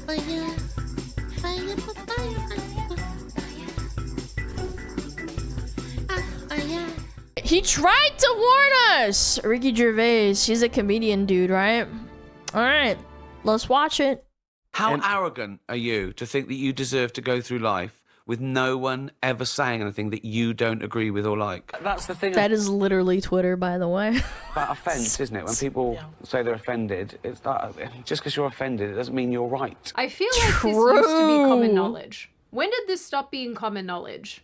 Fire, fire, fire. He tried to warn us! Ricky Gervais, he's a comedian dude, right? Alright, let's watch it. How arrogant are you to think that you deserve to go through life with no one ever saying anything that you don't agree with or like? That's the thing That is literally Twitter, by the way. about offence, isn't it? When people say they're offended, it's that just because you're offended, it doesn't mean you're right. I feel like this used to be common knowledge. When did this stop being common knowledge?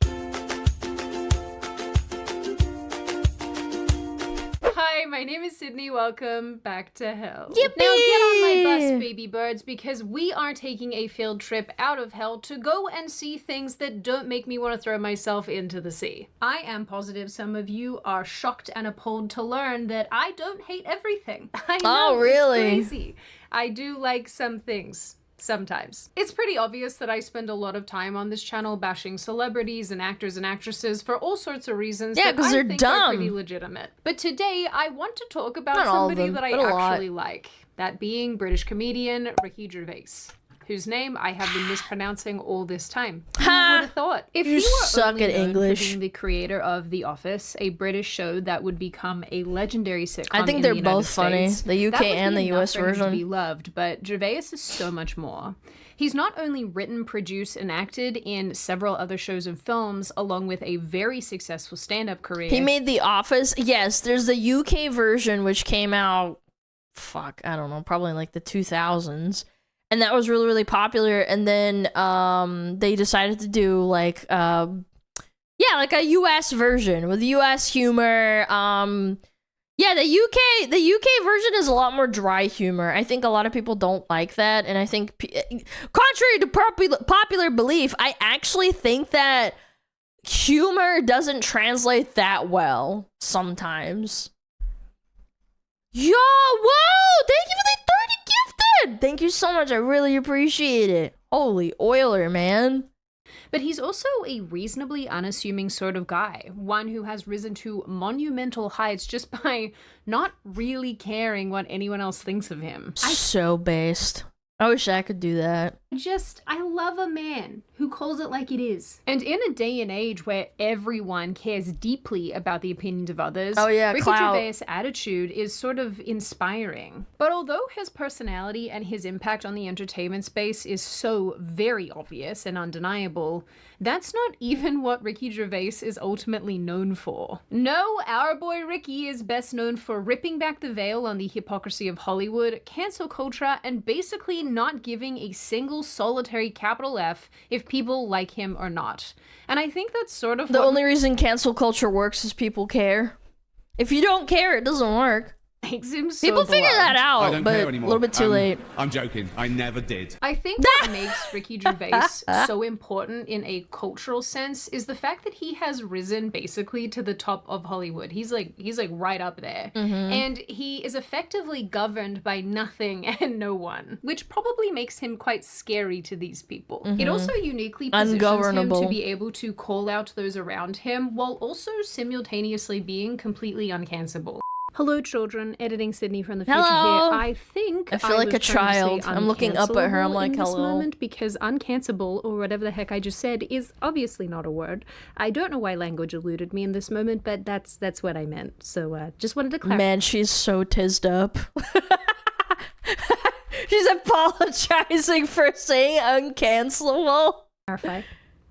Hi, my name is Sydney. Welcome back to hell. Yippee! Now get on my bus, baby birds, because we are taking a field trip out of hell to go and see things that don't make me want to throw myself into the sea. I am positive some of you are shocked and appalled to learn that I don't hate everything. I know, Oh, really? It's crazy. I do like some things. Sometimes. It's pretty obvious that I spend a lot of time on this channel bashing celebrities and actors and actresses for all sorts of reasons Yeah, that 'cause I they're think dumb. are pretty legitimate. But today, I want to talk about Not all of somebody them, that I but a lot. actually like. That being British comedian Ricky Gervais, whose name I have been mispronouncing all this time. Who would have thought? If You he were suck only at known English. for being the creator of The Office, a British show that would become a legendary sitcom I think in they're the United both funny, States, the UK that would and be the enough US for him to version. be loved, but Gervais is so much more. He's not only written, produced, and acted in several other shows and films, along with a very successful stand-up career. He made The Office. Yes, there's the UK version, which came out, I don't know, probably in like the 2000s. And that was really, really popular. And then they decided to do like, like a US version with US humor. Yeah, the UK version is a lot more dry humor. I think a lot of people don't like that, and I think, contrary to popular belief, I actually think that humor doesn't translate that well sometimes. Yo, whoa! Thank you for the 30 gifted! Thank you so much, I really appreciate it. Holy oiler, man. But he's also a reasonably unassuming sort of guy, one who has risen to monumental heights just by not really caring what anyone else thinks of him. So based. I wish I could do that. I love a man who calls it like it is. And in a day and age where everyone cares deeply about the opinions of others, Oh yeah, Ricky clout. Gervais' attitude is sort of inspiring. But although his personality and his impact on the entertainment space is so very obvious and undeniable, that's not even what Ricky Gervais is ultimately known for. No, our boy Ricky is best known for ripping back the veil on the hypocrisy of Hollywood, cancel culture, and basically not giving a single solitary capital F if people like him or not. And I think that's sort of The only reason cancel culture works is people care. If you don't care, it doesn't work. makes him so People figure beloved. that I out, don't but care a anymore. little bit too late. I'm joking. I never did. I think what makes Ricky Gervais so important in a cultural sense is the fact that he has risen basically to the top of Hollywood. He's like right up there. And he is effectively governed by nothing and no one, which probably makes him quite scary to these people. It also uniquely positions him Ungovernable. to be able to call out those around him while also simultaneously being completely uncancelable. Hello, children. Editing Sydney from the future Hello. here. I think I feel like was a trying to say child. I'm looking up at her, I'm uncancelable like, in this hello. moment because uncancelable, or whatever the heck I just said, is obviously not a word. I don't know why language eluded me in this moment, but that's what I meant. So just wanted to clarify. Man, she's so tizzed up. She's apologizing for saying uncancelable.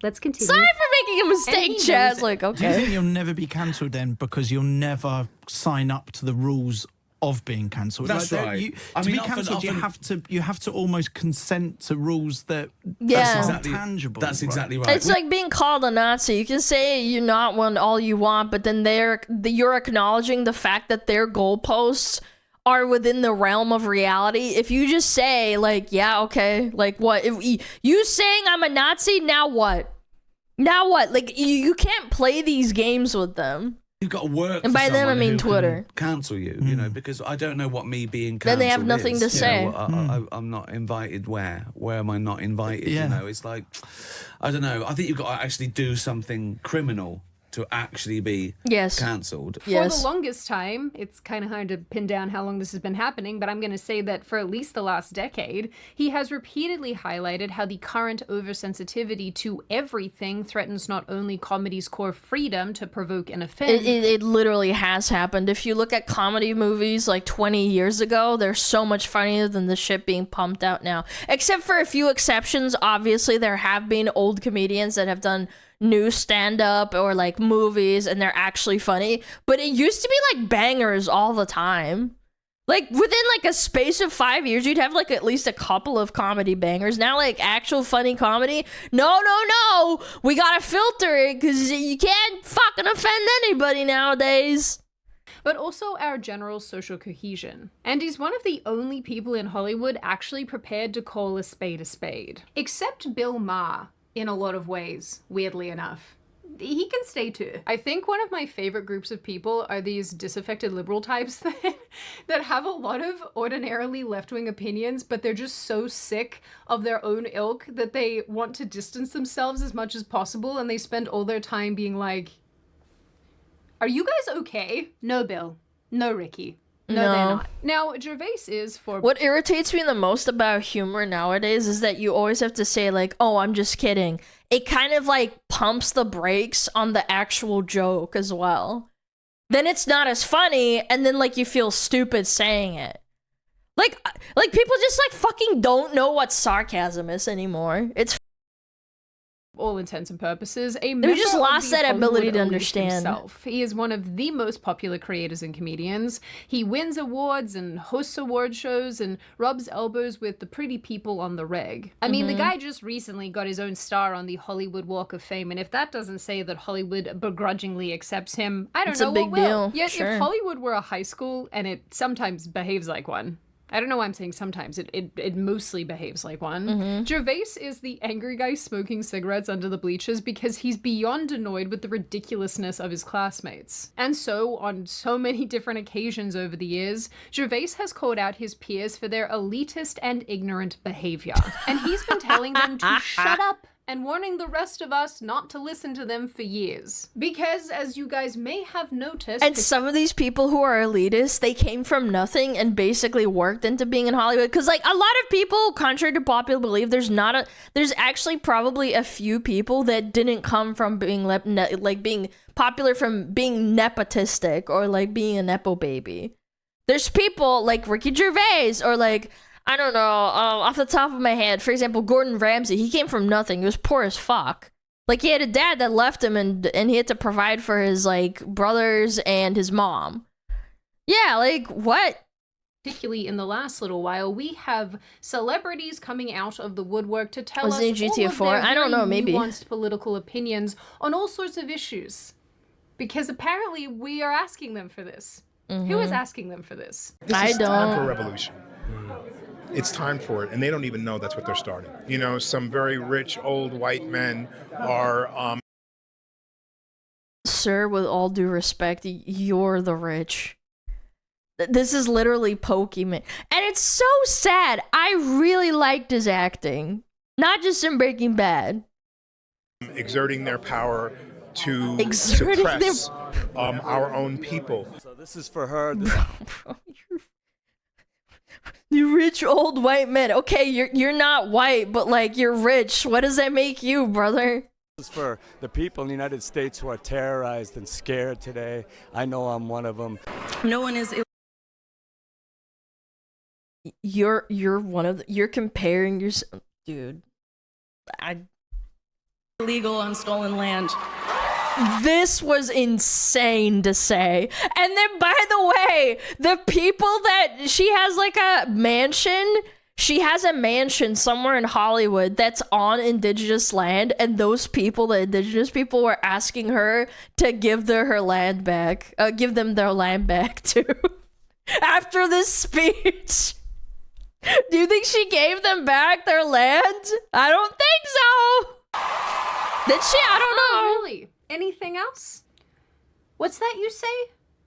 Let's continue. Sorry for making a And mistake, he Chaz. knows it. Like, Do you okay. think you'll never be cancelled then because you'll never sign up to the rules of being cancelled? That's right. I To mean, be often- cancelled, you have to almost consent to rules that Yeah. are tangible. That's right? exactly right. It's like being called a Nazi. You can say you're not one all you want, but then you're acknowledging the fact that their goalposts are within the realm of reality. If you just say, like, yeah, okay, like, what? If you saying I'm a Nazi, now what? Now what? Like, you can't play these games with them. You've got to work. And for by them, I someone mean who can Twitter. Cancel you, you know, because I don't know what me being cancelled Then they have nothing is. to You say. know, I'm not invited where? Where am I not invited? Yeah. You know, it's like, I don't know. I think you've got to actually do something criminal to actually be Yes. cancelled. Yes. For the longest time, it's kind of hard to pin down how long this has been happening, but I'm going to say that for at least the last decade, he has repeatedly highlighted how the current oversensitivity to everything threatens not only comedy's core freedom to provoke and offend. It literally has happened. If you look at comedy movies like 20 years ago, they're so much funnier than the shit being pumped out now. Except for a few exceptions. Obviously, there have been old comedians that have done new stand-up or like movies and they're actually funny, but it used to be like bangers all the time. Like within like a space of 5 years you'd have like at least a couple of comedy bangers. Now like actual funny comedy, no, we gotta filter it because you can't fucking offend anybody nowadays. But also our general social cohesion. And he's one of the only people in Hollywood actually prepared to call a spade, except Bill Maher. In a lot of ways, weirdly enough. He can stay too. I think one of my favorite groups of people are these disaffected liberal types that have a lot of ordinarily left-wing opinions, but they're just so sick of their own ilk that they want to distance themselves as much as possible, and they spend all their time being like, are you guys okay? No, Bill. No, Ricky. No, they're not. Now, Gervais is for... What irritates me the most about humor nowadays is that you always have to say like, oh, I'm just kidding. It kind of like pumps the brakes on the actual joke as well. Then it's not as funny, and then like you feel stupid saying it. Like people just like fucking don't know what sarcasm is anymore. It's all intents and purposes, a they just lost that ability to Hollywood elite understand. Himself. He is one of the most popular creators and comedians. He wins awards and hosts award shows and rubs elbows with the pretty people on the reg. I mean, the guy just recently got his own star on the Hollywood Walk of Fame, and if that doesn't say that Hollywood begrudgingly accepts him, I don't know what will. It's a big deal. Yet Sure. if Hollywood were a high school, and it sometimes behaves like one, I don't know why I'm saying sometimes. It mostly behaves like one. Gervais is the angry guy smoking cigarettes under the bleachers because he's beyond annoyed with the ridiculousness of his classmates. And so, on so many different occasions over the years, Gervais has called out his peers for their elitist and ignorant behavior. And he's been telling them to shut up and warning the rest of us not to listen to them for years. Because, as you guys may have noticed... And some of these people who are elitists, they came from nothing and basically worked into being in Hollywood. Because, like, a lot of people, contrary to popular belief, there's actually probably a few people that didn't come from being, being popular from being nepotistic or, like, being a nepo baby. There's people like Ricky Gervais or, like... I don't know, off the top of my head, for example, Gordon Ramsay, he came from nothing. He was poor as fuck. Like, he had a dad that left him and he had to provide for his, like, brothers and his mom. Yeah, like, what? Particularly in the last little while, we have celebrities coming out of the woodwork to tell us Was it GTA all of 4? their I don't know, very maybe. nuanced political opinions on all sorts of issues. Because apparently we are asking them for this. Who is asking them for this? I It's time for don't. a revolution. It's time for it, and they don't even know that's what they're starting. You know, some very rich old white men are Sir, with all due respect, you're the rich. This is literally Pokemon. And it's so sad. I really liked his acting. Not just in Breaking Bad. exerting their power to Exerting suppress our own people. So this is for her. Bro, you rich old white men. Okay, you're not white, but like you're rich. What does that make you, brother? This is for the people in the United States who are terrorized and scared today. I know I'm one of them. No one is You're one of you're comparing yourself, dude. illegal on stolen land. This was insane to say. And then, by the way, the people that she has like a mansion, she has a mansion somewhere in Hollywood that's on indigenous land, and those people, the indigenous people, were asking her to give them her land back, give them their land back too. After this speech, do you think she gave them back their land? I don't think so. Did she? I don't know. Really? Anything else? What's that you say?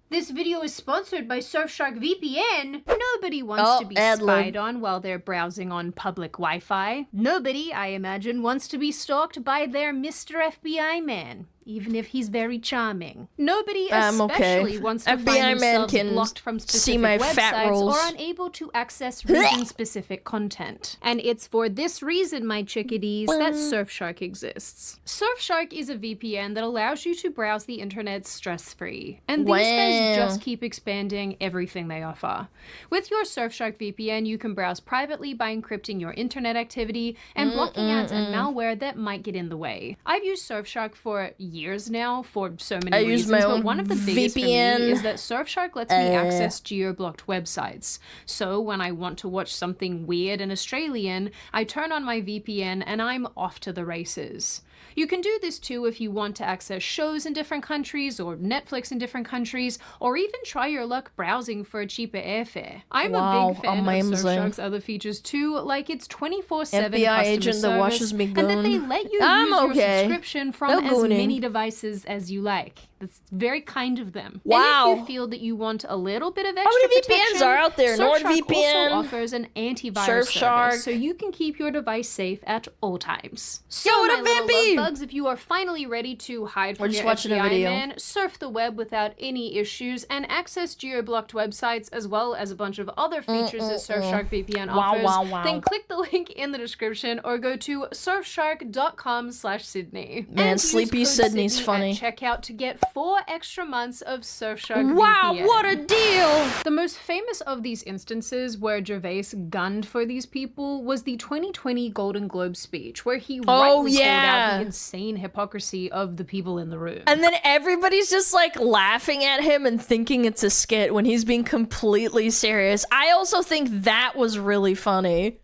This video is sponsored by Surfshark VPN. Nobody wants to be spied on while they're browsing on public Wi-Fi. Nobody, I imagine, wants to be stalked by their Mr. FBI man. even if he's very charming. Nobody I'm especially okay. wants to FBI find man themselves can blocked from specific see my fat websites rolls. or unable to access region-specific content. And it's for this reason, my chickadees, that Surfshark exists. Surfshark is a VPN that allows you to browse the internet stress-free. And these guys just keep expanding everything they offer. With your Surfshark VPN, you can browse privately by encrypting your internet activity and blocking ads and malware that might get in the way. I've used Surfshark for years now for so many reasons, but one of the biggest VPN. for me is that Surfshark lets me access geo-blocked websites. So when I want to watch something weird and Australian, I turn on my VPN and I'm off to the races. You can do this too if you want to access shows in different countries or Netflix in different countries, or even try your luck browsing for a cheaper airfare. I'm a big fan of Surfshark's other features too, like its 24/7 FBI customer agent that watches me service, and that they let you use your subscription from as many devices as you like. That's very kind of them. Wow. And if you feel that you want a little bit of extra How many protection, VPNs are out there? Surfshark NordVPN, also offers an antivirus Surfshark. service, so you can keep your device safe at all times. So, Yo, what my up, little Vampy? love bugs, if you are finally ready to hide from just your watching a FBI video. man, surf the web without any issues, and access geo-blocked websites as well as a bunch of other features that Surfshark VPN offers, then click the link in the description or go to surfshark.com/Sydney. Man, And Sleepy use code Sydney's funny. at checkout to get 4 extra months of Surfshark Wow, VPN. what a deal! The most famous of these instances where Gervais gunned for these people was the 2020 Golden Globe speech, where he rightly called out the insane hypocrisy of the people in the room. And then everybody's just like laughing at him and thinking it's a skit when he's being completely serious. I also think that was really funny.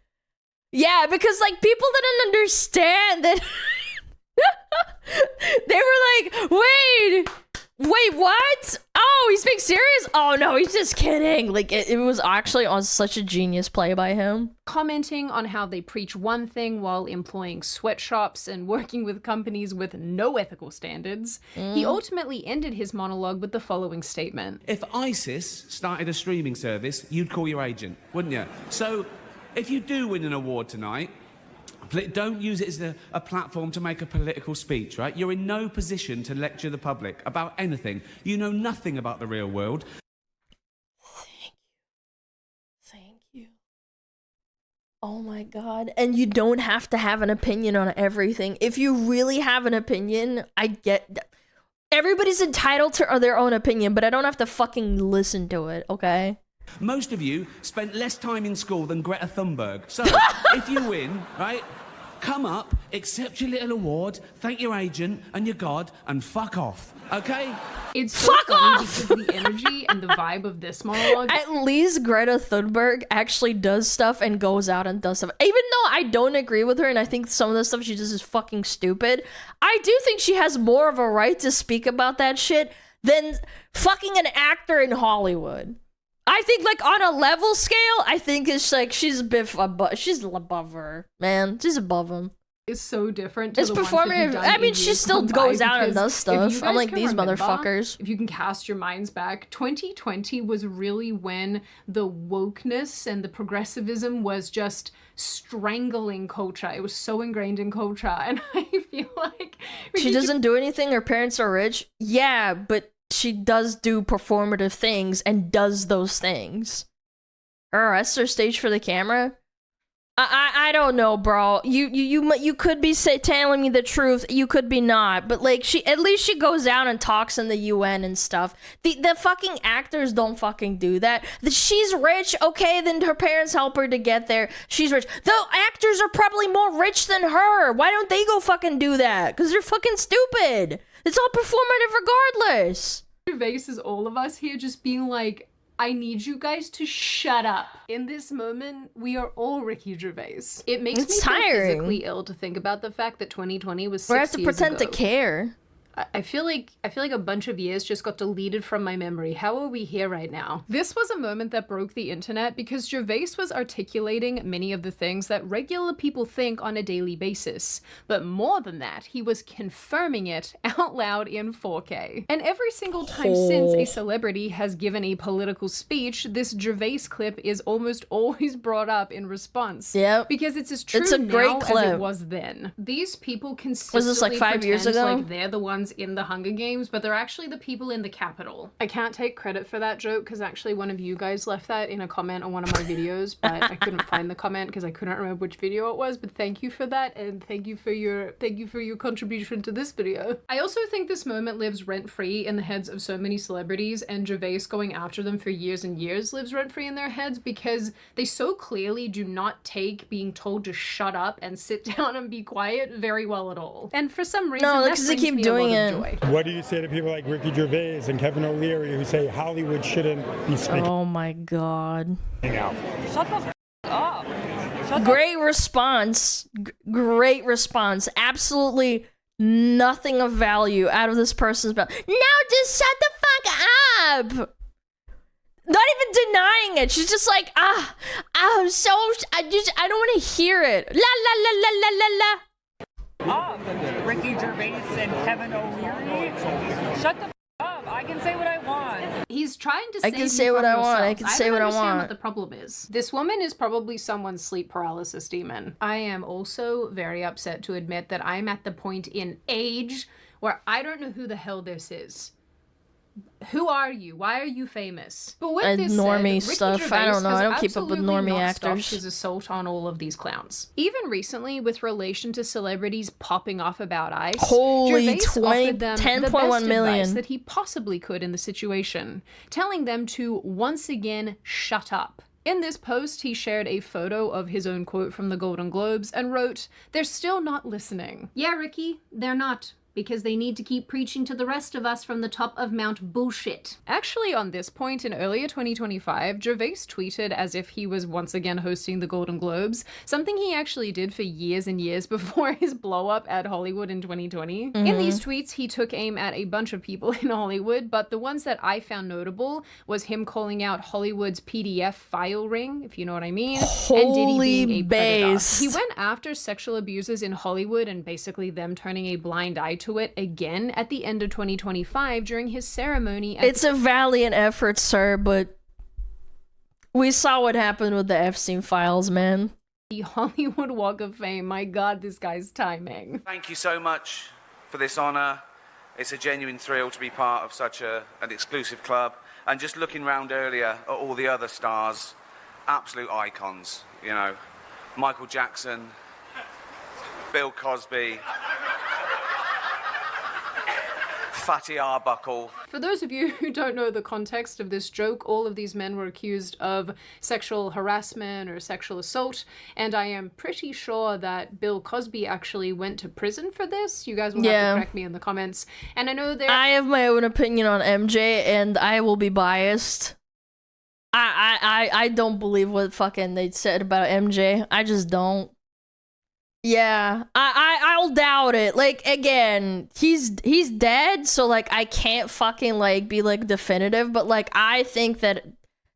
Yeah, because like people didn't understand that. They were like, wait, what? Oh, he's being serious? Oh no, he's just kidding. Like it was actually on such a genius play by him. Commenting on how they preach one thing while employing sweatshops and working with companies with no ethical standards, he ultimately ended his monologue with the following statement. If ISIS started a streaming service, you'd call your agent, wouldn't you? So, if you do win an award tonight, don't use it as a platform to make a political speech, right? You're in no position to lecture the public about anything. You know nothing about the real world. Thank you. Oh my god. And you don't have to have an opinion on everything. If you really have an opinion, I get... Everybody's entitled to their own opinion, but I don't have to fucking listen to it, okay? Most of you spent less time in school than Greta Thunberg. So, if you win, right, come up, accept your little award, thank your agent and your God, and fuck off, okay? It's so funny because the energy and the vibe of this monologue... At least Greta Thunberg actually does stuff and goes out and does stuff. Even though I don't agree with her and I think some of the stuff she does is fucking stupid, I do think she has more of a right to speak about that shit than fucking an actor in Hollywood. I think, like, on a level scale, I think it's like she's a bit above. She's above her, man. She's above him. Is so different to It's the ones that performative. you've done I mean, in she years still gone goes by, out and because does if stuff. you I'm guys like, can these remember, motherfuckers. If you can cast your minds back, 2020 was really when the wokeness and the progressivism was just strangling culture. It was so ingrained in culture, and I feel like She doesn't do anything. Her parents are rich. Yeah, but she does do performative things and does those things. Her arrests are staged for the camera. I don't know, bro. You could be telling me the truth. You could be not. But like at least she goes out and talks in the UN and stuff. The fucking actors don't fucking do that. She's rich, okay, then her parents help her to get there. She's rich. The actors are probably more rich than her. Why don't they go fucking do that? Because they're fucking stupid. It's all performative regardless. Gervais is all of us here just being like, I need you guys to shut up. In this moment, we are all Ricky Gervais. It makes me feel physically ill to think about the fact that 2020 was 6 We years have to pretend ago. to care. I feel like a bunch of years just got deleted from my memory. How are we here right now? This was a moment that broke the internet because Gervais was articulating many of the things that regular people think on a daily basis. But more than that, he was confirming it out loud in 4K. And every single time since a celebrity has given a political speech, this Gervais clip is almost always brought up in response. Yep. Because it's as true It's a great now clip. as it was then. These people consistently Was this like 5 years pretend ago? like they're the ones ones in the Hunger Games, but they're actually the people in the Capitol. I can't take credit for that joke because actually one of you guys left that in a comment on one of my videos, but I couldn't find the comment because I couldn't remember which video it was. But thank you for that, and thank you for your contribution to this video. I also think this moment lives rent-free in the heads of so many celebrities, and Gervais going after them for years and years lives rent-free in their heads because they so clearly do not take being told to shut up and sit down and be quiet very well at all. And for some reason, No, that because they brings keep me doing a lot it. of joy. What do you say to people like Ricky Gervais and Kevin O'Leary who say Hollywood shouldn't be speaking Oh my god. out? Shut the f up. Great response. Great response. Absolutely nothing of value out of this person's mouth. No, just shut the fuck up. Not even denying it. She's just like, I don't want to hear it. La la la la la la la. Ricky Gervais and Kevin O'Leary. Shut the f up. I can say what I want. He's trying to I save can you say what from I want. I yourselves. can say don't what I understand want. what the problem is. This woman is probably someone's sleep paralysis demon. I am also very upset to admit that I'm at the point in age where I don't know who the hell this is. Who are you? Why are you famous? But with this normie said, Ricky stuff. I Gervais don't know. has I don't keep up with absolutely normie not stopped actors. his assault on all of these clowns. Even recently, with relation to celebrities popping off about ICE, Holy Gervais offered them the 10.1 best million. advice that he possibly could in the situation, telling them to once again shut up. In this post, he shared a photo of his own quote from the Golden Globes and wrote, "They're still not listening." Yeah, Ricky, they're not. Because they need to keep preaching to the rest of us from the top of Mount Bullshit. Actually, on this point in earlier 2025, Gervais tweeted as if he was once again hosting the Golden Globes, something he actually did for years and years before his blow up at Hollywood in 2020. In these tweets, he took aim at a bunch of people in Hollywood, but the ones that I found notable was him calling out Hollywood's PDF file ring, if you know what I mean, and Diddy being a predator. based. He went after sexual abusers in Hollywood and basically them turning a blind eye to it again at the end of 2025 during his ceremony at It's a valiant effort, sir, but we saw what happened with the Epstein files, man. the Hollywood Walk of Fame. My God, this guy's timing. Thank you so much for this honour. It's a genuine thrill to be part of such an exclusive club. And just looking round earlier at all the other stars, absolute icons, you know. Michael Jackson, Bill Cosby, Fatty Arbuckle. For those of you who don't know the context of this joke, all of these men were accused of sexual harassment or sexual assault, and I am pretty sure that Bill Cosby actually went to prison for this. You guys will have to correct me in the comments. And I know I have my own opinion on MJ, and I will be biased. I don't believe what fucking they said about MJ. I just don't. Yeah, I'll doubt it. Like, again, he's dead, so like I can't fucking like be like definitive, but like I think that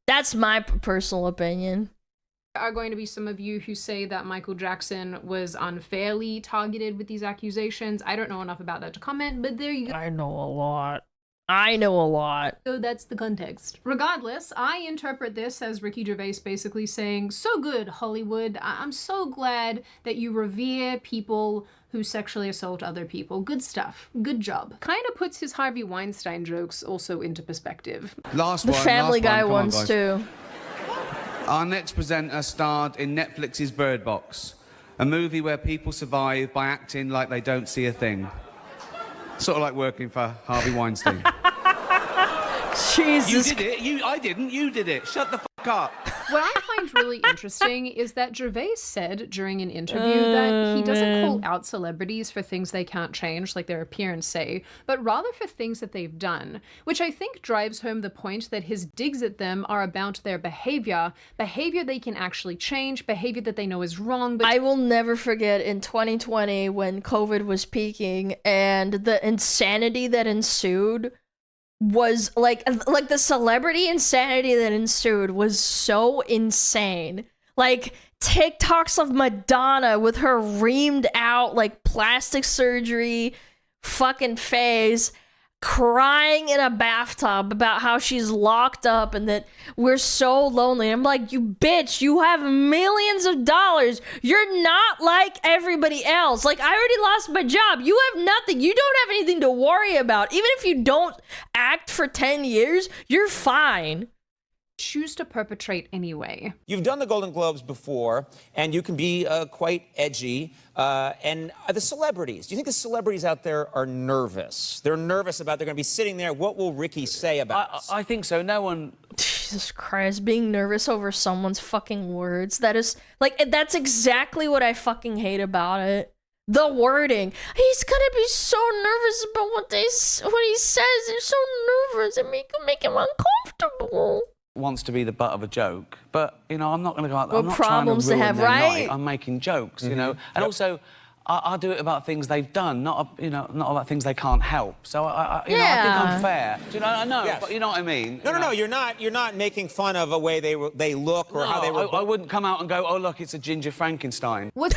that's my personal opinion. There are going to be some of you who say that Michael Jackson was unfairly targeted with these accusations. I don't know enough about that to comment, but there you go. I know a lot. So that's the context. Regardless, I interpret this as Ricky Gervais basically saying, so good, Hollywood. I'm so glad that you revere people who sexually assault other people. Good stuff. Good job. Kind of puts his Harvey Weinstein jokes also into perspective. Last The one, Family Guy come on, ones guys. too. Our next presenter starred in Netflix's Bird Box, a movie where people survive by acting like they don't see a thing. Sort of like working for Harvey Weinstein. Jesus. You did it. I didn't. You did it. Shut the fuck up. What I find really interesting is that Gervais said during an interview that he doesn't call out celebrities for things they can't change, like their appearance, say, but rather for things that they've done, which I think drives home the point that his digs at them are about their behavior they can actually change, behavior that they know is wrong. But I will never forget in 2020 when COVID was peaking and the insanity that ensued was like the celebrity insanity that ensued was so insane. Like TikToks of Madonna with her reamed out like plastic surgery fucking face crying in a bathtub about how she's locked up and that we're so lonely. I'm like, you bitch, you have millions of dollars. You're not like everybody else. Like, I already lost my job. You have nothing. You don't have anything to worry about. Even if you don't act for 10 years, you're fine. Choose to perpetrate anyway. You've done the Golden Globes before, and you can be quite edgy. And the celebrities, do you think the celebrities out there are nervous? They're nervous about they're going to be sitting there. What will Ricky say about this? I think so. No one... Jesus Christ, being nervous over someone's fucking words. That is, like, that's exactly what I fucking hate about it. The wording. He's gonna be so nervous about what he says. They're so nervous. It make him uncomfortable. Wants to be the butt of a joke, but you know, I'm not going to go out there. What I'm not problems trying to to have, ruin their right? night. I'm making jokes, you know, and also I do it about things they've done, not about things they can't help. So I think I'm fair. Do you know? I know, Yes. but you know what I mean. No, you're not making fun of a way they look or how they were. I wouldn't come out and go, oh look, it's a ginger Frankenstein. What's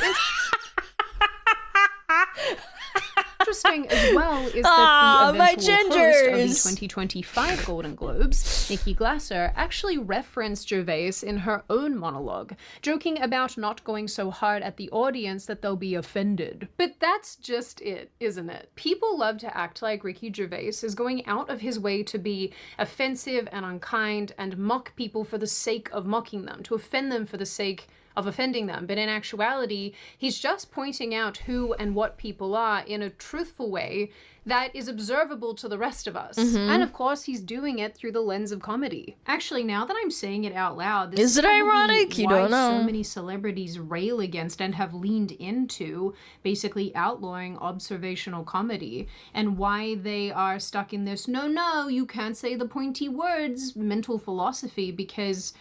interesting as well is that the eventual host of the 2025 Golden Globes, Nikki Glasser, actually referenced Gervais in her own monologue, joking about not going so hard at the audience that they'll be offended. But that's just it, isn't it? People love to act like Ricky Gervais is going out of his way to be offensive and unkind and mock people for the sake of mocking them, to offend them for the sake of offending them. But in actuality, he's just pointing out who and what people are in a truthful way that is observable to the rest of us. And of course, he's doing it through the lens of comedy. Actually, now that I'm saying it out loud, this is it ironic? You don't know. So many celebrities rail against and have leaned into basically outlawing observational comedy, and why they are stuck in this no, you can't say the pointy words mental philosophy, because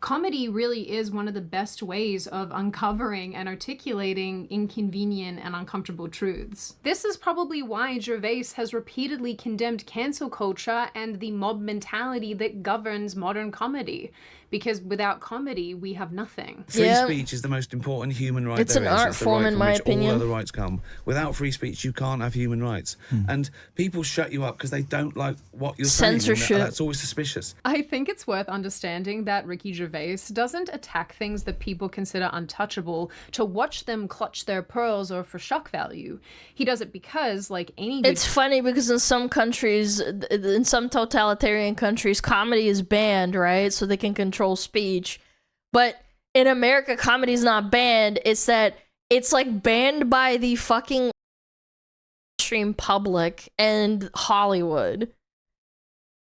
comedy really is one of the best ways of uncovering and articulating inconvenient and uncomfortable truths. This is probably why Gervais has repeatedly condemned cancel culture and the mob mentality that governs modern comedy. Because without comedy, we have nothing. Free speech is the most important human right it's there an is. art It's the form, right in from my which opinion. all other rights come. Without free speech, you can't have human rights. And people shut you up because they don't like what you're saying. Censorship. That's always suspicious. I think it's worth understanding that Ricky Gervais doesn't attack things that people consider untouchable to watch them clutch their pearls or for shock value. He does it because, like any good... It's funny because in some countries, in some totalitarian countries, comedy is banned, right? So they can control speech. But in America, comedy is not banned. It's that it's like banned by the fucking mainstream public and Hollywood.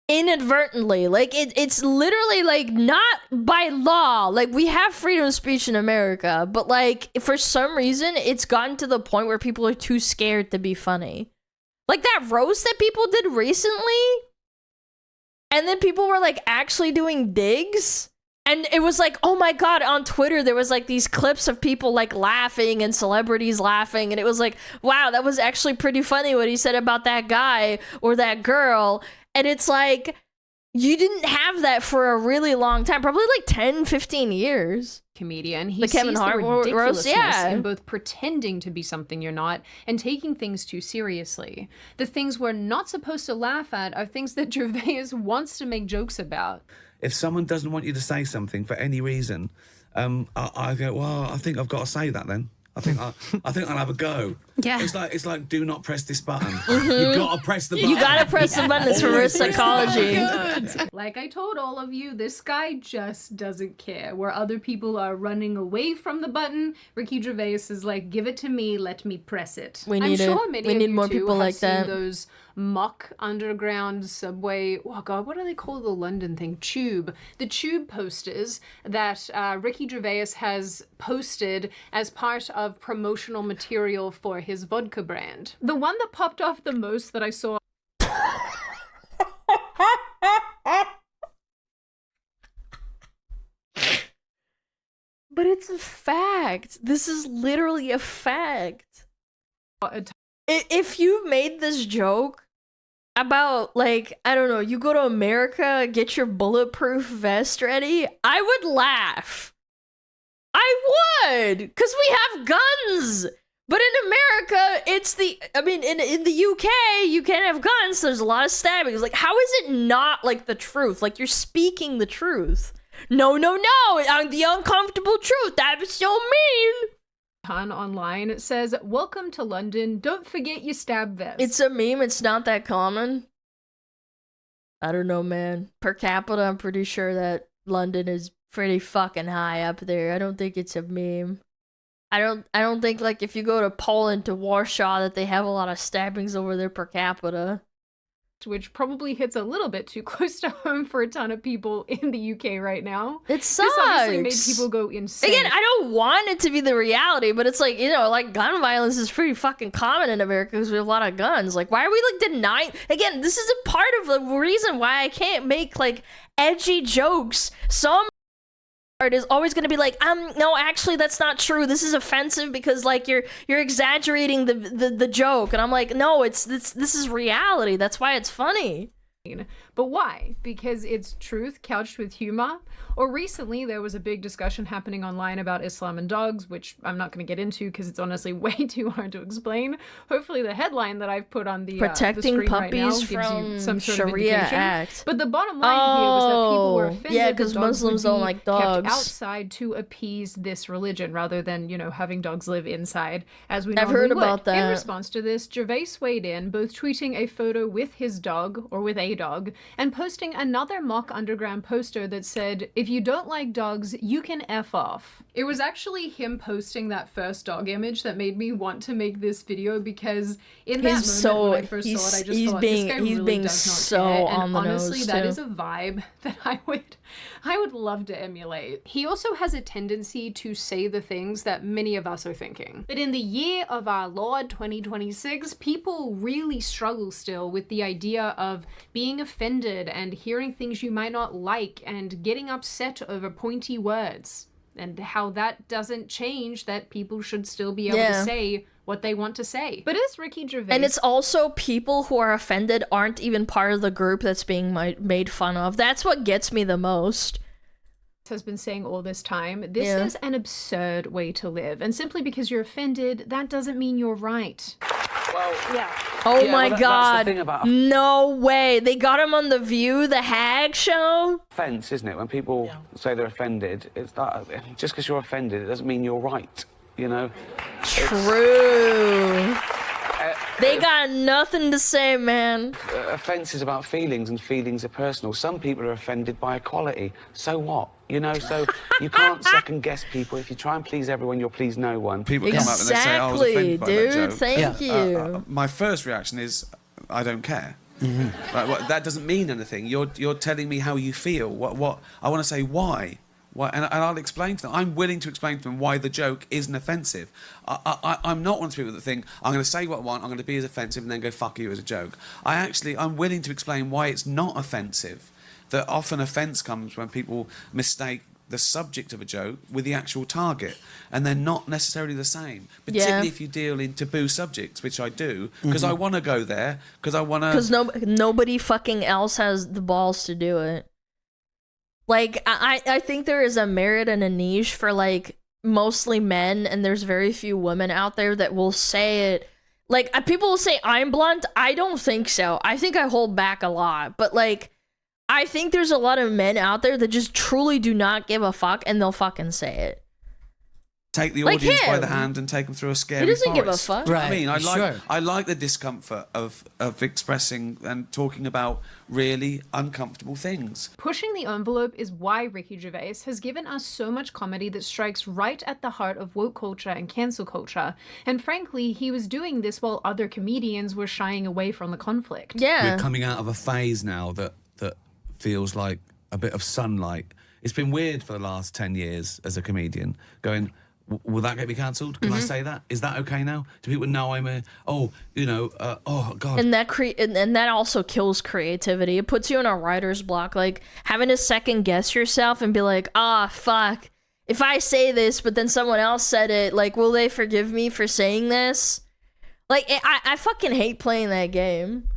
Inadvertently. Like, it's literally, like, not by law. Like, we have freedom of speech in America, but, like, for some reason, it's gotten to the point where people are too scared to be funny. Like, that roast that people did recently, and then people were, like, actually doing digs. And it was like, oh my God, on Twitter, there was like these clips of people like laughing and celebrities laughing. And it was like, wow, that was actually pretty funny what he said about that guy or that girl. And it's like, you didn't have that for a really long time, probably like 10, 15 years. Comedian. He The Kevin sees Hart the roast, ridiculousness yeah. in both pretending to be something you're not and taking things too seriously. The things we're not supposed to laugh at are things that Gervais wants to make jokes about. If someone doesn't want you to say something for any reason, I go, well, I think I've got to say that then. I think I'll have a go. Yeah. It's like do not press this button. You gotta press the button. You gotta press the button. It's reverse psychology. Like I told all of you, this guy just doesn't care. Where other people are running away from the button, Ricky Gervais is like, give it to me, let me press it. We need I'm it. sure many We of need you more too people have like seen that. those mock underground subway, oh God, what do they call the London thing? Tube. The Tube posters that Ricky Gervais has posted as part of promotional material for his vodka brand. The one that popped off the most that I saw But it's a fact. This is literally a fact. If you made this joke about, like, I don't know, you go to America, get your bulletproof vest ready, I would laugh. I would, because we have guns. But in America, in the UK, you can't have guns. There's a lot of stabbings. Like, how is it not like the truth? Like, you're speaking the truth. No, the uncomfortable truth. That was so mean. Online, it says, "Welcome to London. Don't forget your stab vest." It's a meme. It's not that common. I don't know, man. Per capita, I'm pretty sure that London is pretty fucking high up there. I don't think it's a meme. I don't think, like, if you go to Poland, to Warsaw, that they have a lot of stabbings over there per capita. Which probably hits a little bit too close to home for a ton of people in the UK right now. It sucks. This obviously made people go insane. Again, I don't want it to be the reality, but it's like, like, gun violence is pretty fucking common in America because we have a lot of guns. Like, why are we, like, denying? Again, this is a part of the reason why I can't make, like, edgy jokes. Some art is always going to be like, no, actually, that's not true. This is offensive because, like, you're exaggerating the joke. And I'm like, no, this is reality. That's why it's funny. But why? Because it's truth couched with humor? Or recently there was a big discussion happening online about Islam and dogs, which I'm not going to get into because it's honestly way too hard to explain. Hopefully the headline that I've put on the protecting screen puppies right now gives from you some sort Sharia of indication. Act. But the bottom line here was that people were offended. Yeah, because Muslims don't like dogs. Kept outside to appease this religion rather than, having dogs live inside as we I've normally heard about would. that. In response to this, Gervais weighed in, both tweeting a photo with his dog, or with a dog, and posting another mock underground poster that said, "If you don't like dogs, you can F off." It was actually him posting that first dog image that made me want to make this video, because in that moment when I first saw it, I just thought, this guy really does not care. And honestly, that is a vibe that I would love to emulate. He also has a tendency to say the things that many of us are thinking. But in the year of our Lord 2026, people really struggle still with the idea of being offended and hearing things you might not like and getting upset over pointy words, and how that doesn't change that people should still be able to say what they want to say. But as Ricky Gervais... And it's also people who are offended aren't even part of the group that's being made fun of. That's what gets me the most. Has been saying all this time, this is an absurd way to live. And simply because you're offended, that doesn't mean you're right. Well, Oh my God. No way. They got him on The View, the Hag show. Offense, isn't it? When people say they're offended, it's that, just because you're offended, it doesn't mean you're right, True. They got nothing to say, man. Offense is about feelings, and feelings are personal. Some people are offended by equality. So what? So you can't second guess people. If you try and please everyone, you'll please no one. People come up and they say, I was offended by that joke. Thank you. My first reaction is, I don't care. Like, that doesn't mean anything. You're telling me how you feel. What I want to say why. And I'll explain to them. I'm willing to explain to them why the joke isn't offensive. I'm not one of the people that think, I'm going to say what I want, I'm going to be as offensive, and then go fuck you as a joke. I'm willing to explain why it's not offensive. That often offence comes when people mistake the subject of a joke with the actual target, and they're not necessarily the same. Particularly if you deal in taboo subjects, which I do, because I want to go there, because I want to... Because nobody fucking else has the balls to do it. Like, I think there is a merit and a niche for, like, mostly men, and there's very few women out there that will say it. Like, people will say I'm blunt. I don't think so. I think I hold back a lot. But, like, I think there's a lot of men out there that just truly do not give a fuck, and they'll fucking say it. Take the audience by the hand and take them through a scary forest. He doesn't give a fuck. Right. I mean, I like the discomfort of expressing and talking about really uncomfortable things. Pushing the envelope is why Ricky Gervais has given us so much comedy that strikes right at the heart of woke culture and cancel culture. And frankly, he was doing this while other comedians were shying away from the conflict. Yeah. We're coming out of a phase now that feels like a bit of sunlight. It's been weird for the last 10 years as a comedian, going... Will that get me cancelled? Can I say that? Is that okay now? Do people know I'm a... oh God. And that also kills creativity. It puts you in a writer's block. Like, having to second guess yourself and be like, fuck. If I say this, but then someone else said it, like, will they forgive me for saying this? Like, I fucking hate playing that game.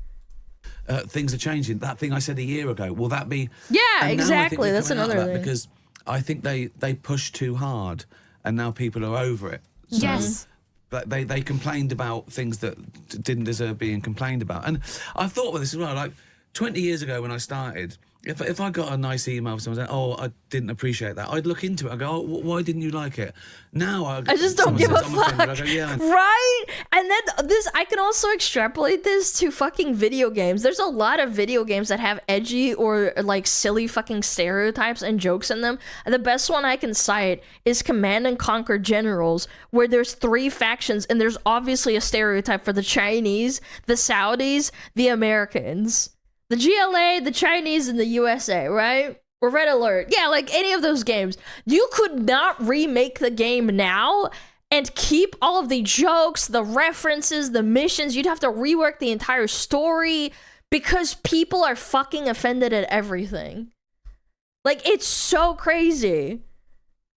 Things are changing. That thing I said a year ago, will that be... Yeah, exactly. That's another thing. Because I think they push too hard. And now people are over it. So Yes. They complained about things that didn't deserve being complained about. And I've thought about this as well. Like 20 years ago when I started, if I got a nice email from someone saying, "Oh, I didn't appreciate that," I'd look into it. I go, "Oh, why didn't you like it?" Now I just don't give a fuck. I go, yeah. Right? And then I can also extrapolate this to fucking video games. There's a lot of video games that have edgy or like silly fucking stereotypes and jokes in them. And the best one I can cite is Command and Conquer Generals, where there's 3 factions and there's obviously a stereotype for the Chinese, the Saudis, the Americans. The GLA, the Chinese, and the USA, right? Or Red Alert. Yeah, like any of those games. You could not remake the game now and keep all of the jokes, the references, the missions. You'd have to rework the entire story because people are fucking offended at everything. Like, it's so crazy.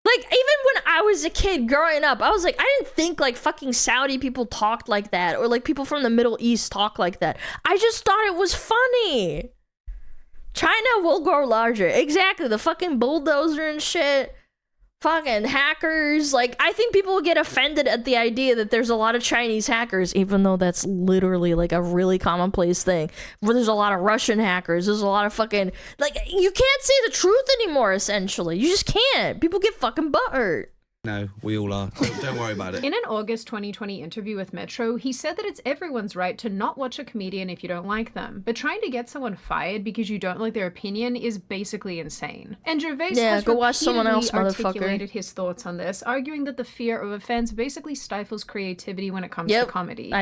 Like, even when I was a kid growing up, I was like, I didn't think like fucking Saudi people talked like that or like people from the Middle East talk like that. I just thought it was funny. China will grow larger. Exactly. The fucking bulldozer and shit. Fucking hackers. Like, I think people will get offended at the idea that there's a lot of Chinese hackers, even though that's literally like a really commonplace thing. Where there's a lot of Russian hackers. There's a lot of fucking, like, you can't say the truth anymore, essentially. You just can't. People get fucking butthurt. No, we all are. Don't worry about it. In an August 2020 interview with Metro, he said that it's everyone's right to not watch a comedian if you don't like them, but trying to get someone fired because you don't like their opinion is basically insane. And Gervais has go watch someone else, articulated his thoughts on this, arguing that the fear of offense basically stifles creativity when it comes to comedy.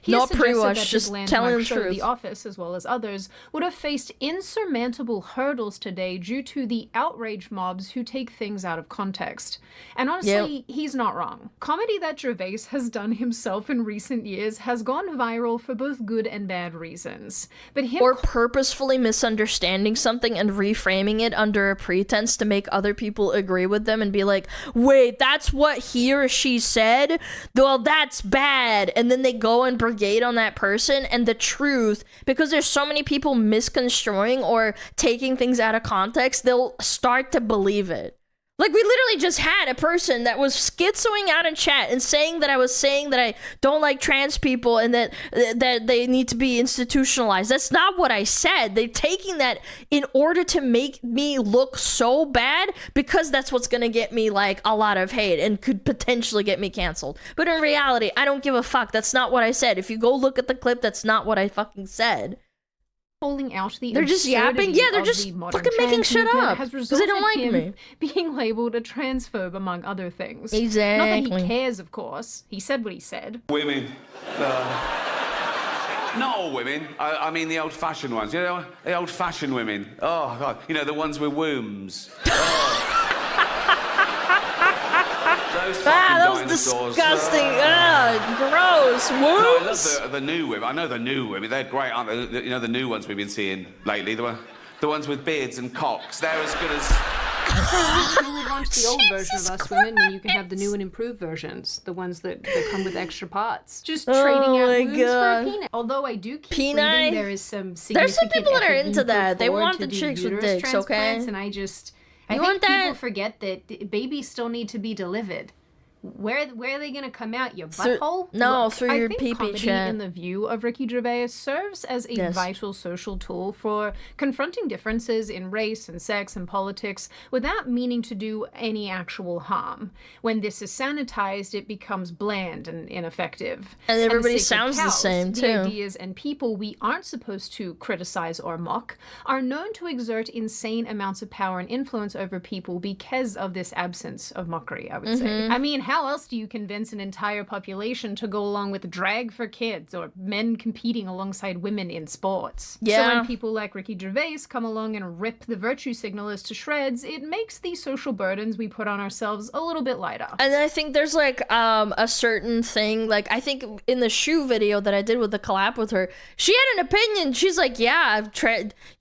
He not suggested pre-watch, that just his landmark telling the show, truth. The Office, as well as others, would have faced insurmountable hurdles today due to the outrage mobs who take things out of context. And honestly, he's not wrong. Comedy that Gervais has done himself in recent years has gone viral for both good and bad reasons. But him or purposefully misunderstanding something and reframing it under a pretense to make other people agree with them and be like, wait, that's what he or she said? Well, that's bad. And then they go and brigade on that person, and the truth, because there's so many people misconstruing or taking things out of context, they'll start to believe it. Like, we literally just had a person that was schizoing out in chat and saying that I was saying that I don't like trans people and that they need to be institutionalized. That's not what I said. They're taking that in order to make me look so bad because that's what's going to get me, like, a lot of hate and could potentially get me canceled. But in reality, I don't give a fuck. That's not what I said. If you go look at the clip, that's not what I fucking said. Calling out the they're just yapping. Yeah, they're just fucking making shit up because they don't like me. Being labeled a transphobe, among other things. Exactly. Not that he cares, of course. He said what he said. Women. Not all women. I mean the old-fashioned ones. You know, the old-fashioned women. Oh, God. You know, the ones with wombs. Oh. Those dinosaurs. Disgusting. Gross. Wombs. No, I love the new women. I know the new women. They're great, aren't they? You know, the new ones we've been seeing lately. The ones with beards and cocks. They're as good as... You would want the old version of us women when you can have the new and improved versions, the ones that come with extra parts. Just trading out wounds for a peanut. Although I do keep reading there is some significant there's some people that are effort into that. They want to the do chicks with uterus dicks, okay? transplants, and I think people forget that babies still need to be delivered. Where are they going to come out? Your butthole? Through your pee-pee comedy, chat. in the view of Ricky Gervais, serves as a vital social tool for confronting differences in race and sex and politics without meaning to do any actual harm. When this is sanitized, it becomes bland and ineffective. And everybody sounds the same, too. The ideas and people we aren't supposed to criticize or mock are known to exert insane amounts of power and influence over people because of this absence of mockery, I would say. I mean, how else do you convince an entire population to go along with drag for kids or men competing alongside women in sports? Yeah. So when people like Ricky Gervais come along and rip the virtue signalers to shreds, it makes the social burdens we put on ourselves a little bit lighter. And I think there's like a certain thing, like I think in the shoe video that I did with the collab with her, she had an opinion. She's like, yeah,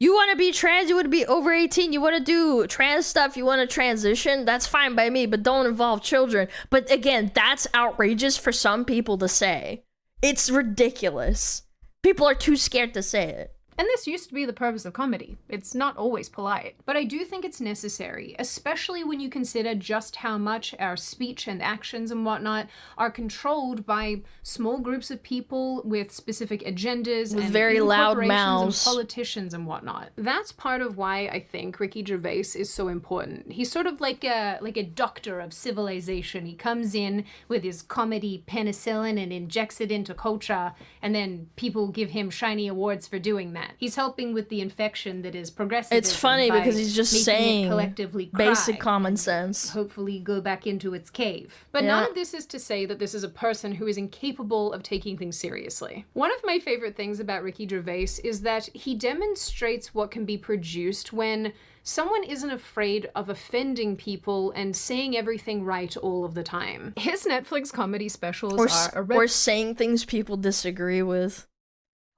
you want to be trans, you want to be over 18, you want to do trans stuff, you want to transition, that's fine by me, but don't involve children. But again, that's outrageous for some people to say. It's ridiculous. People are too scared to say it. And this used to be the purpose of comedy. It's not always polite. But I do think it's necessary, especially when you consider just how much our speech and actions and whatnot are controlled by small groups of people with specific agendas with and very loud corporations mouths. and politicians and whatnot. That's part of why I think Ricky Gervais is so important. He's sort of like a doctor of civilization. He comes in with his comedy penicillin and injects it into culture, and then people give him shiny awards for doing that. He's helping with the infection that is progressive. It's funny because he's just saying collectively basic common sense. Hopefully go back into its cave. But none of this is to say that this is a person who is incapable of taking things seriously. One of my favorite things about Ricky Gervais is that he demonstrates what can be produced when someone isn't afraid of offending people and saying everything right all of the time. His Netflix comedy specials or saying things people disagree with.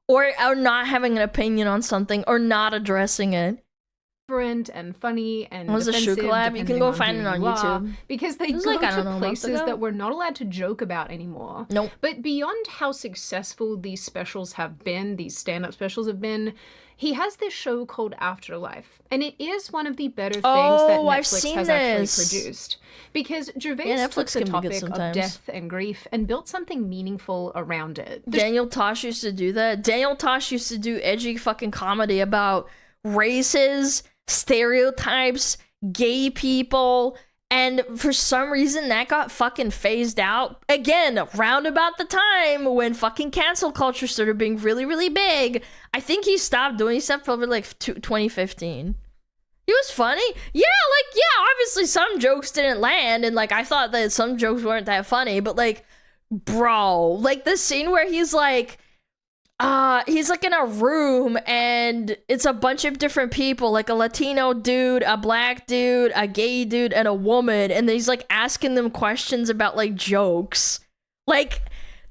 Or not having an opinion on something, or not addressing it. And funny and was a shoe collab. You can go find it on YouTube because they go to places that we're not allowed to joke about anymore. Nope. But beyond how successful these specials have been, these stand-up specials have been, he has this show called Afterlife, and it is one of the better things that Netflix has actually produced. Because Gervais took the topic of death and grief and built something meaningful around it. Daniel Tosh used to do that. Daniel Tosh used to do edgy fucking comedy about races, stereotypes, gay people, and for some reason that got fucking phased out again round about the time when fucking cancel culture started being really, really big. I think he stopped doing stuff probably like 2015. He was funny. Yeah, obviously some jokes didn't land, and like I thought that some jokes weren't that funny, but like, bro, like the scene where he's like in a room and it's a bunch of different people, like a Latino dude, a black dude, a gay dude, and a woman, and he's like asking them questions about like jokes. Like,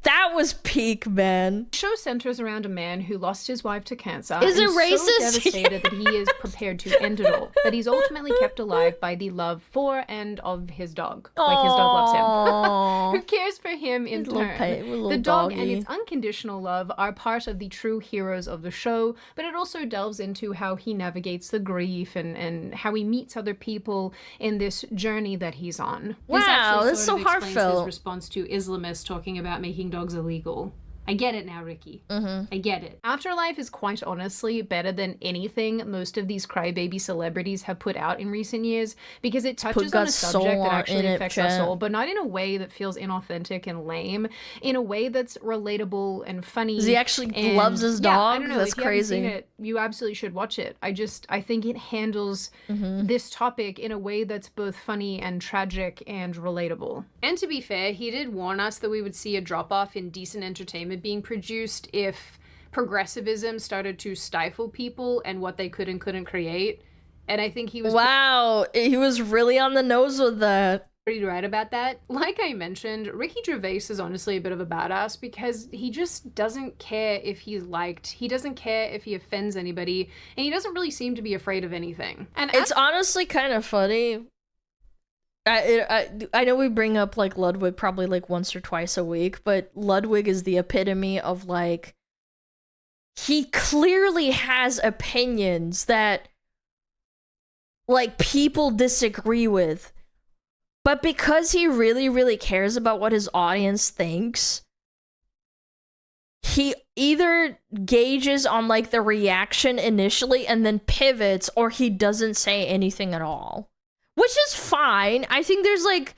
that was peak, man. The show centers around a man who lost his wife to cancer. Is it racist? So devastated that he is prepared to end it all. But he's ultimately kept alive by the love for and of his dog. Like his dog loves him. Who cares for him in turn? The dog and its unconditional love are part of the true heroes of the show, but it also delves into how he navigates the grief and how he meets other people in this journey that he's on. Wow, that's so heartfelt. His heartfelt. Response to Islamists talking about making dogs illegal. I get it now, Ricky. I get it. Afterlife is quite honestly better than anything most of these crybaby celebrities have put out in recent years, because it touches on a subject that actually affects us all, but not in a way that feels inauthentic and lame, in a way that's relatable and funny. He actually loves his dog? I don't know, That's if you haven't seen crazy. it, you absolutely should watch it. I think it handles this topic in a way that's both funny and tragic and relatable. And to be fair, he did warn us that we would see a drop-off in decent entertainment being produced if progressivism started to stifle people and what they could and couldn't create. And I think he was he was really on the nose with that. pretty right about that. Like I mentioned, Ricky Gervais is honestly a bit of a badass because he just doesn't care if he's liked. He doesn't care if he offends anybody, and he doesn't really seem to be afraid of anything. And It's honestly kind of funny. I know we bring up like Ludwig probably like once or twice a week, but Ludwig is the epitome of like, he clearly has opinions that like people disagree with, but because he really, really cares about what his audience thinks, he either gauges on like the reaction initially and then pivots, or he doesn't say anything at all. Which is fine. I think there's like,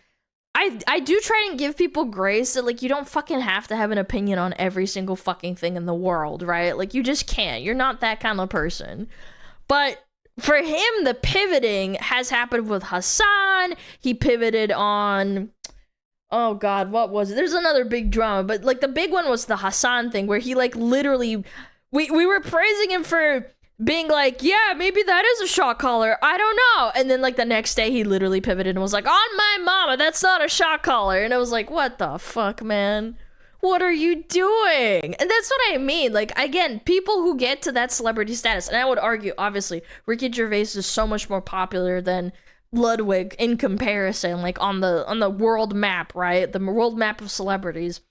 I do try and give people grace that like you don't fucking have to have an opinion on every single fucking thing in the world, right? Like you just can't. You're not that kind of person. But for him, the pivoting has happened with Hassan. He pivoted on, oh God, what was it? There's another big drama, but like the big one was the Hassan thing where he like literally, we were praising him for being like, yeah, maybe that is a shock collar, I don't know, and then like the next day he literally pivoted and was like, on my mama, that's not a shock collar. And I was like, what the fuck, man, what are you doing? And that's what I mean. Like, again, people who get to that celebrity status, and I would argue obviously Ricky Gervais is so much more popular than Ludwig in comparison, like on the world map, right? The world map of celebrities.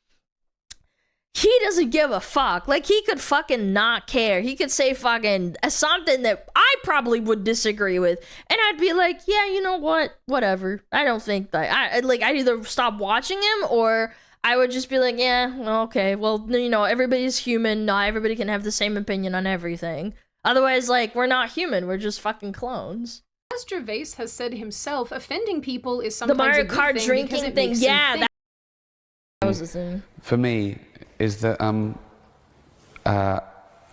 he doesn't give a fuck. Like, he could fucking not care. He could say fucking something that I probably would disagree with, and I'd be like, yeah, you know what? Whatever. I don't think that. I'd either stop watching him, or I would just be like, yeah, okay, well, you know, everybody's human. Not everybody can have the same opinion on everything. Otherwise, like, we're not human. We're just fucking clones. As Gervais has said himself, offending people is sometimes the Mario a good Kart thing drinking because it thing. makes them Yeah, think. that was the thing. For me, is that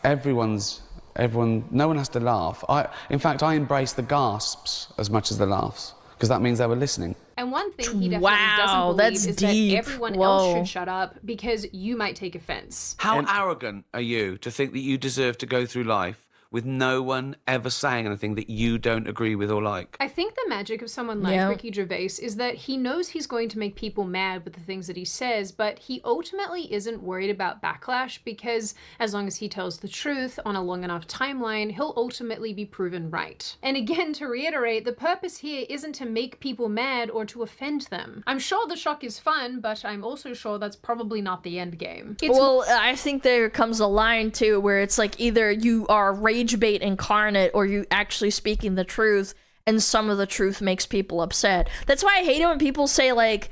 everyone, no one has to laugh. In fact, I embrace the gasps as much as the laughs, because that means they were listening. And one thing he definitely Wow, doesn't believe that's is deep. that everyone Whoa. else should shut up because you might take offense. How arrogant are you to think that you deserve to go through life with no one ever saying anything that you don't agree with or like? I think the magic of someone like Ricky Gervais is that he knows he's going to make people mad with the things that he says, but he ultimately isn't worried about backlash because as long as he tells the truth on a long enough timeline, he'll ultimately be proven right. And again, to reiterate, the purpose here isn't to make people mad or to offend them. I'm sure the shock is fun, but I'm also sure that's probably not the end game. Well, I think there comes a line too where it's like either you are rage bait incarnate or you actually speaking the truth, and some of the truth makes people upset. That's why I hate it when people say like,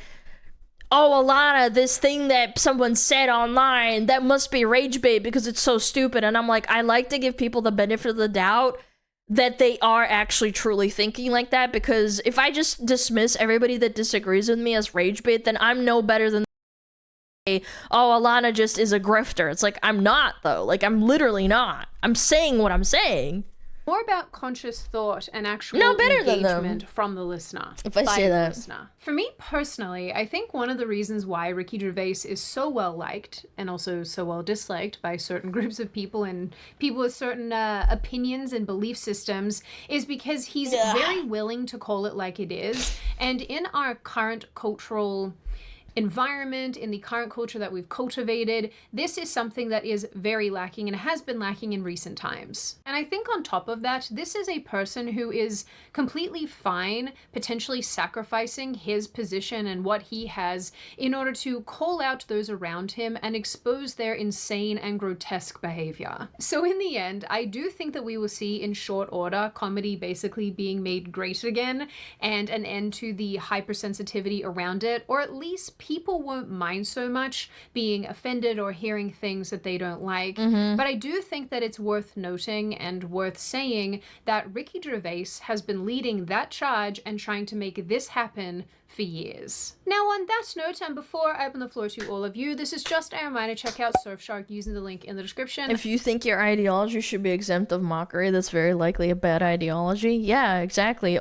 oh, Alana, this thing that someone said online, that must be rage bait because it's so stupid. And I'm like, I like to give people the benefit of the doubt that they are actually truly thinking like that, because if I just dismiss everybody that disagrees with me as rage bait, then I'm no better than oh, Alana just is a grifter. It's like, I'm not, though. Like, I'm literally not. I'm saying what I'm saying. More about conscious thought and actual better than engagement them. from the listener. If I by say the that. listener. For me personally, I think one of the reasons why Ricky Gervais is so well liked and also so well disliked by certain groups of people and people with certain opinions and belief systems is because he's very willing to call it like it is. And in our current cultural environment, in the current culture that we've cultivated, this is something that is very lacking and has been lacking in recent times. And I think on top of that, this is a person who is completely fine potentially sacrificing his position and what he has in order to call out those around him and expose their insane and grotesque behavior. So in the end, I do think that we will see in short order comedy basically being made great again and an end to the hypersensitivity around it, or at least people won't mind so much being offended or hearing things that they don't like. But I do think that it's worth noting and worth saying that Ricky Gervais has been leading that charge and trying to make this happen for years. Now on that note, and before I open the floor to all of you, this is just a reminder, check out Surfshark using the link in the description. If you think your ideology should be exempt of mockery, that's very likely a bad ideology. Yeah, exactly.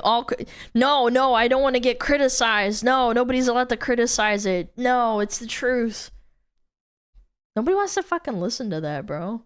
No, I don't want to get criticized. No, nobody's allowed to criticize it. No, it's the truth. Nobody wants to fucking listen to that, bro.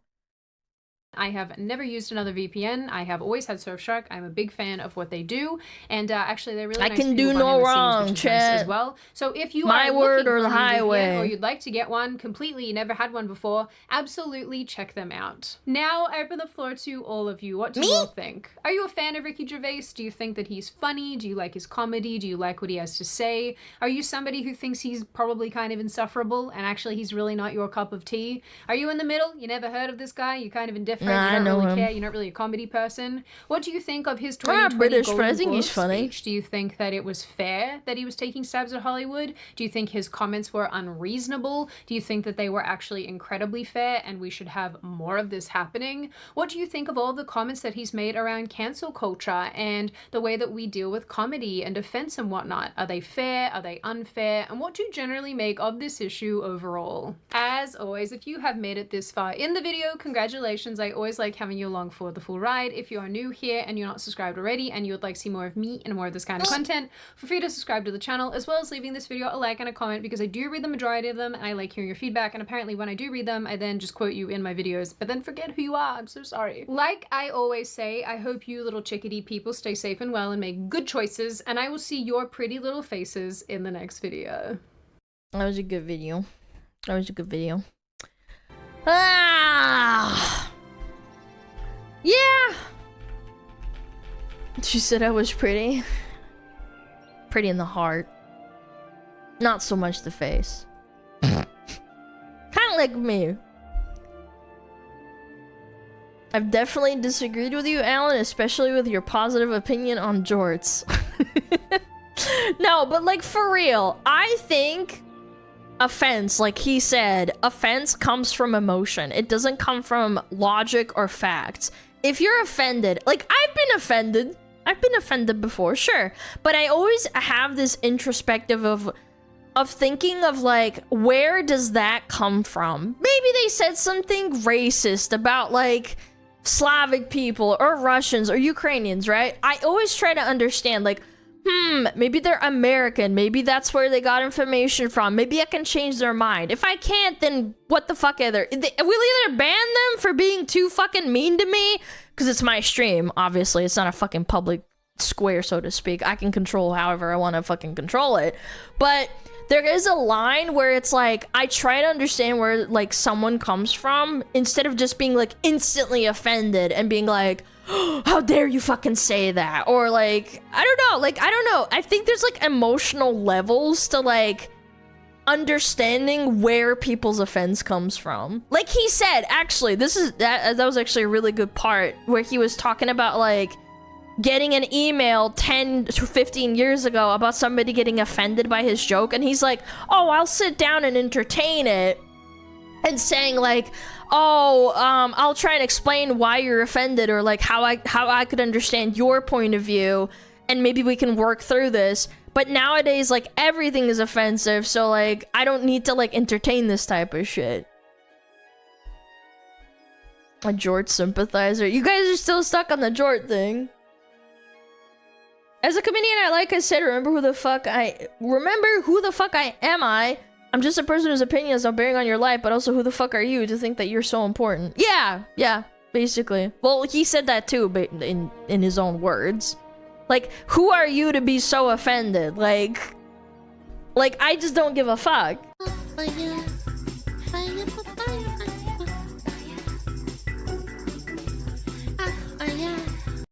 I have never used another VPN. I have always had Surfshark. I'm a big fan of what they do, and actually they're really nice can people do behind no the scenes, wrong, which is nice chat. as well. So if you My are word looking or for the a new VPN, highway. or you'd like to get one completely, you never had one before, absolutely check them out. Now I open the floor to all of you. What do you all think? Are you a fan of Ricky Gervais? Do you think that he's funny? Do you like his comedy? Do you like what he has to say? Are you somebody who thinks he's probably kind of insufferable and actually he's really not your cup of tea? Are you in the middle? You never heard of this guy? You're kind of indifferent. Nah, You don't I know really him. care. You're not really a comedy person. What do you think of his I'm 2020 not British, Golden but I think Globe he's funny. speech? Do you think that it was fair that he was taking stabs at Hollywood? Do you think his comments were unreasonable? Do you think that they were actually incredibly fair and we should have more of this happening? What do you think of all the comments that he's made around cancel culture and the way that we deal with comedy and offense and whatnot? Are they fair? Are they unfair? And what do you generally make of this issue overall? As always, if you have made it this far in the video, congratulations. I always like having you along for the full ride. If you are new here and you're not subscribed already and you would like to see more of me and more of this kind of content, feel free to subscribe to the channel, as well as leaving this video a like and a comment, because I do read the majority of them and I like hearing your feedback, and apparently when I do read them I then just quote you in my videos but then forget who you are. I'm so sorry. Like I always say, I hope you little chickadee people stay safe and well and make good choices, and I will see your pretty little faces in the next video. That was a good video. That was a good video. Ah! Yeah! She said I was pretty. Pretty in the heart. Not so much the face. Kinda like me. I've definitely disagreed with you, Alan, especially with your positive opinion on jorts. No, but like for real, I think offense, like he said, offense comes from emotion. It doesn't come from logic or facts. If you're offended, like I've been offended before, sure, but I always have this introspective of thinking of like, where does that come from? Maybe they said something racist about like Slavic people or Russians or Ukrainians, right? I always try to understand like, maybe they're American. Maybe that's where they got information from. Maybe I can change their mind. If I can't, then what the fuck we'll either ban them for being too fucking mean to me, because it's my stream, obviously. It's not a fucking public square, so to speak. I can control however I want to fucking control it. But there is a line where it's like, I try to understand where like someone comes from instead of just being like instantly offended and being like, oh, how dare you fucking say that? Or like, I don't know. I think there's like emotional levels to like understanding where people's offense comes from. Like he said, actually, that was actually a really good part where he was talking about like getting an email 10 to 15 years ago about somebody getting offended by his joke, and he's like, oh, I'll sit down and entertain it, and saying like, oh, I'll try and explain why you're offended, or like how I could understand your point of view, and maybe we can work through this. But nowadays, like, everything is offensive, so like I don't need to like entertain this type of shit. A Jort sympathizer. You guys are still stuck on the Jort thing. As a comedian, like I said, remember who the fuck I am. I'm just a person whose opinion has no bearing on your life, but also who the fuck are you to think that you're so important? Yeah, basically. Well, he said that too, but in his own words. Like, who are you to be so offended? Like I just don't give a fuck. Fire, fire,